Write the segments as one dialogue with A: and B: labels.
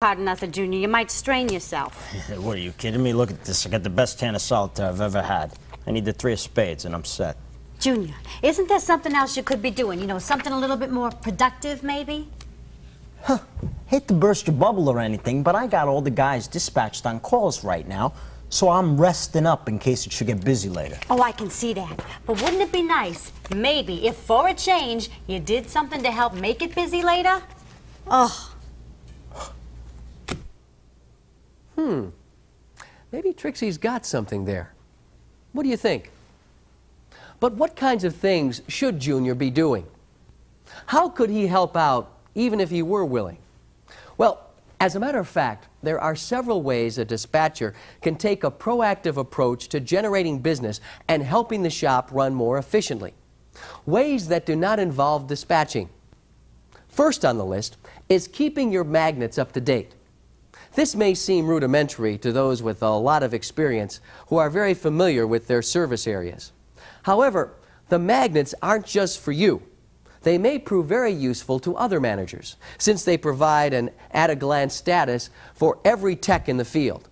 A: Hard nothing, Junior. You might strain yourself.
B: What, are you kidding me? Look at this. I got the best tan of solitaire I've ever had. I need the 3 of spades and I'm set.
A: Junior, isn't there something else you could be doing? You know, something a little bit more productive, maybe?
B: Huh. Hate to burst your bubble or anything, but I got all the guys dispatched on calls right now, so I'm resting up in case it should get busy later.
A: Oh, I can see that. But wouldn't it be nice, maybe, if for a change, you did something to help make it busy later? Oh.
C: Maybe Trixie's got something there. What do you think? But what kinds of things should Junior be doing? How could he help out even if he were willing? Well, as a matter of fact, there are several ways a dispatcher can take a proactive approach to generating business and helping the shop run more efficiently. Ways that do not involve dispatching. First on the list is keeping your magnets up to date. This may seem rudimentary to those with a lot of experience who are very familiar with their service areas. However, the magnets aren't just for you. They may prove very useful to other managers, since they provide an at-a-glance status for every tech in the field.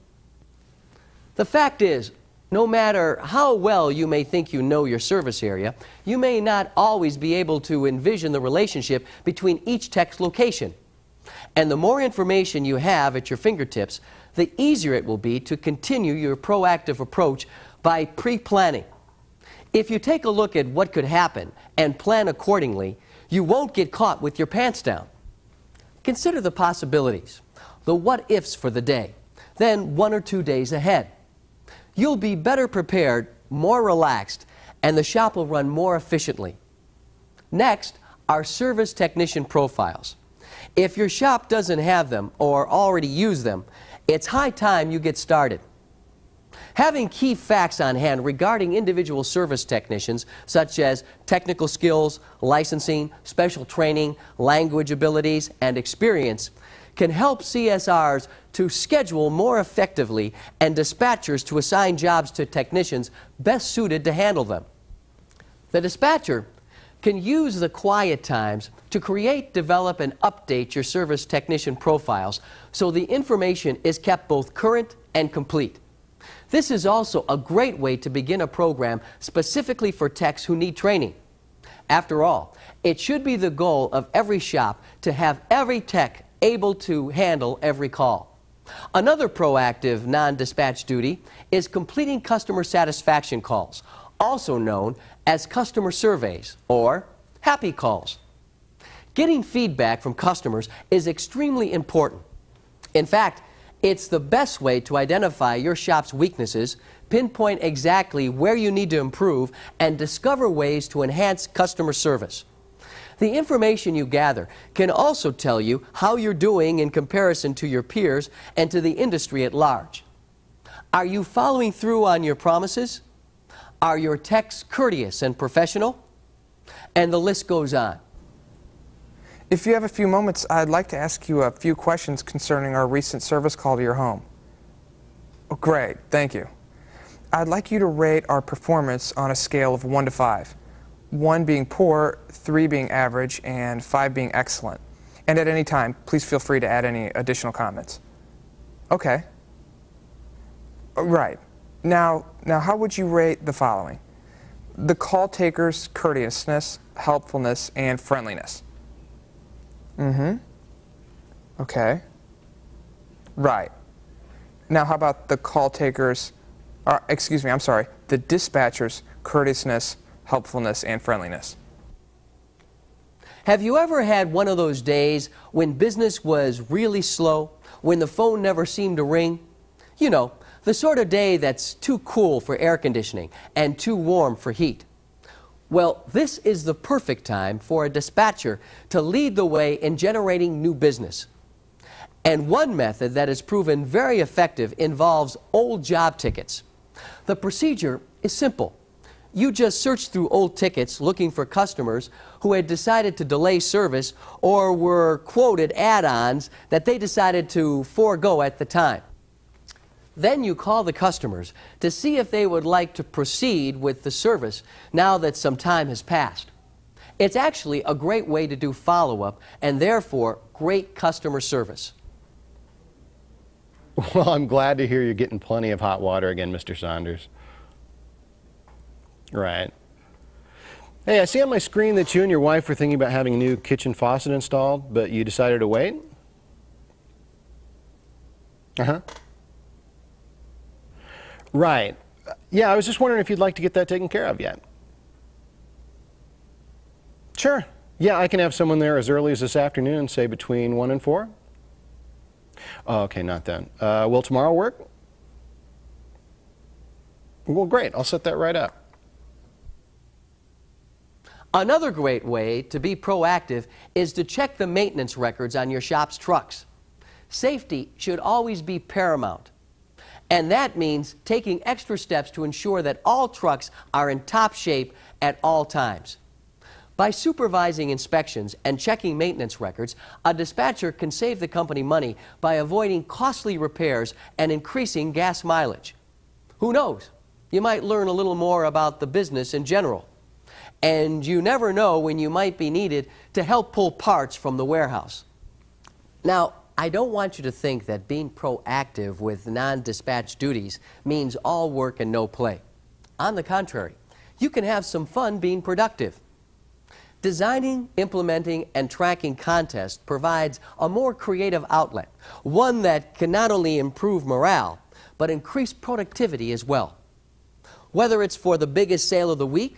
C: The fact is, no matter how well you may think you know your service area, you may not always be able to envision the relationship between each tech's location. And the more information you have at your fingertips, the easier it will be to continue your proactive approach by pre-planning. If you take a look at what could happen and plan accordingly, you won't get caught with your pants down. Consider the possibilities, the what-ifs for the day, then 1 or 2 days ahead. You'll be better prepared, more relaxed, and the shop will run more efficiently. Next are service technician profiles. If your shop doesn't have them or already use them, it's high time you get started. Having key facts on hand regarding individual service technicians, such as technical skills, licensing, special training, language abilities, and experience, can help CSRs to schedule more effectively and dispatchers to assign jobs to technicians best suited to handle them. The dispatcher can use the quiet times to create, develop, and update your service technician profiles so the information is kept both current and complete. This is also a great way to begin a program specifically for techs who need training. After all, it should be the goal of every shop to have every tech able to handle every call. Another proactive non-dispatch duty is completing customer satisfaction calls, also known as customer surveys or happy calls. Getting feedback from customers is extremely important. In fact, it's the best way to identify your shop's weaknesses, pinpoint exactly where you need to improve, and discover ways to enhance customer service. The information you gather can also tell you how you're doing in comparison to your peers and to the industry at large. Are you following through on your promises? Are your techs courteous and professional? And the list goes on.
D: If you have a few moments, I'd like to ask you a few questions concerning our recent service call to your home. Oh, great, thank you. I'd like you to rate our performance on a scale of 1 to 5. 1 being poor, 3 being average, and 5 being excellent. And at any time, please feel free to add any additional comments. Okay. Right. Now, how would you rate the following? The call taker's courteousness, helpfulness, and friendliness. Okay. Right. Now, how about the call taker's, the dispatcher's courteousness, helpfulness, and friendliness?
C: Have you ever had one of those days when business was really slow, when the phone never seemed to ring? You know, the sort of day that's too cool for air conditioning and too warm for heat. Well, this is the perfect time for a dispatcher to lead the way in generating new business. And one method that has proven very effective involves old job tickets. The procedure is simple. You just search through old tickets looking for customers who had decided to delay service or were quoted add-ons that they decided to forego at the time. Then you call the customers to see if they would like to proceed with the service now that some time has passed. It's actually a great way to do follow-up and therefore great customer service.
E: Well, I'm glad to hear you're getting plenty of hot water again, Mr. Saunders. Right. Hey, I see on my screen that you and your wife were thinking about having a new kitchen faucet installed, but you decided to wait? Uh-huh. Right. Yeah, I was just wondering if you'd like to get that taken care of yet. Sure. Yeah, I can have someone there as early as this afternoon, say between 1 and 4. Oh, okay, not then. Will tomorrow work? Well, great. I'll set that right up.
C: Another great way to be proactive is to check the maintenance records on your shop's trucks. Safety should always be paramount. And that means taking extra steps to ensure that all trucks are in top shape at all times. By supervising inspections and checking maintenance records, a dispatcher can save the company money by avoiding costly repairs and increasing gas mileage. Who knows? You might learn a little more about the business in general. And you never know when you might be needed to help pull parts from the warehouse. Now, I don't want you to think that being proactive with non-dispatch duties means all work and no play. On the contrary, you can have some fun being productive. Designing, implementing, and tracking contests provides a more creative outlet, one that can not only improve morale, but increase productivity as well. Whether it's for the biggest sale of the week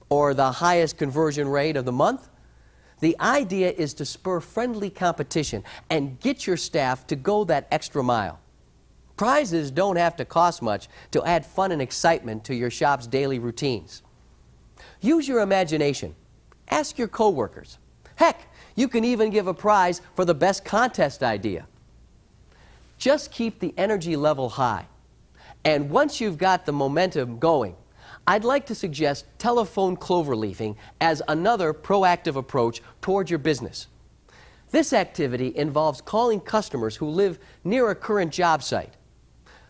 C: or the highest conversion rate of the month, the idea is to spur friendly competition and get your staff to go that extra mile. Prizes don't have to cost much to add fun and excitement to your shop's daily routines. Use your imagination. Ask your coworkers. Heck, you can even give a prize for the best contest idea. Just keep the energy level high. And once you've got the momentum going, I'd like to suggest telephone cloverleafing as another proactive approach toward your business. This activity involves calling customers who live near a current job site.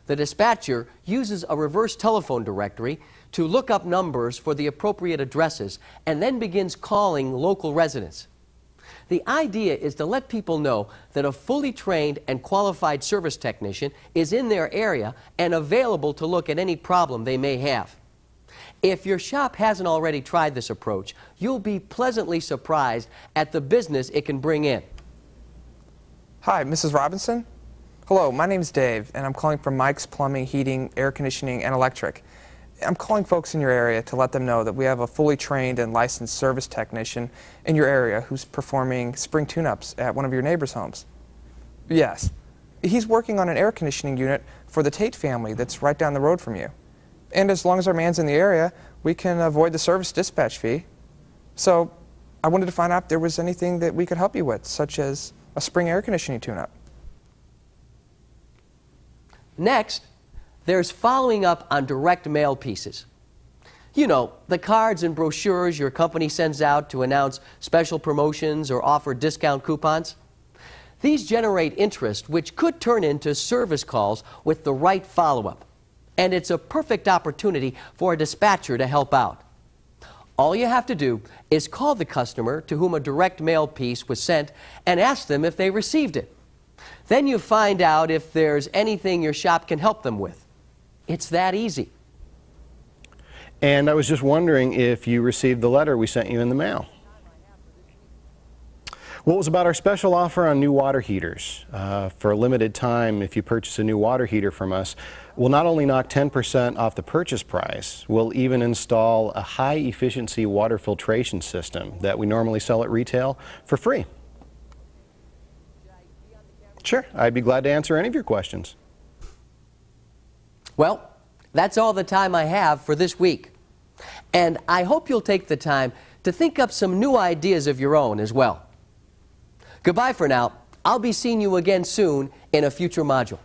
C: The dispatcher uses a reverse telephone directory to look up numbers for the appropriate addresses and then begins calling local residents. The idea is to let people know that a fully trained and qualified service technician is in their area and available to look at any problem they may have. If your shop hasn't already tried this approach, you'll be pleasantly surprised at the business it can bring in.
D: Hi, Mrs. Robinson? Hello, my name's Dave, and I'm calling from Mike's Plumbing, Heating, Air Conditioning, and Electric. I'm calling folks in your area to let them know that we have a fully trained and licensed service technician in your area who's performing spring tune-ups at one of your neighbors' homes. Yes. He's working on an air conditioning unit for the Tate family that's right down the road from you. And as long as our man's in the area, we can avoid the service dispatch fee. So I wanted to find out if there was anything that we could help you with, such as a spring air conditioning tune-up.
C: Next, there's following up on direct mail pieces. You know, the cards and brochures your company sends out to announce special promotions or offer discount coupons. These generate interest, which could turn into service calls with the right follow-up. And it's a perfect opportunity for a dispatcher to help out. All you have to do is call the customer to whom a direct mail piece was sent and ask them if they received it. Then you find out if there's anything your shop can help them with. It's that easy.
E: And I was just wondering if you received the letter we sent you in the mail. Well, it was about our special offer on new water heaters. For a limited time, if you purchase a new water heater from us, we'll not only knock 10% off the purchase price, we'll even install a high-efficiency water filtration system that we normally sell at retail for free. Sure, I'd be glad to answer any of your questions.
C: Well, that's all the time I have for this week. And I hope you'll take the time to think up some new ideas of your own as well. Goodbye for now. I'll be seeing you again soon in a future module.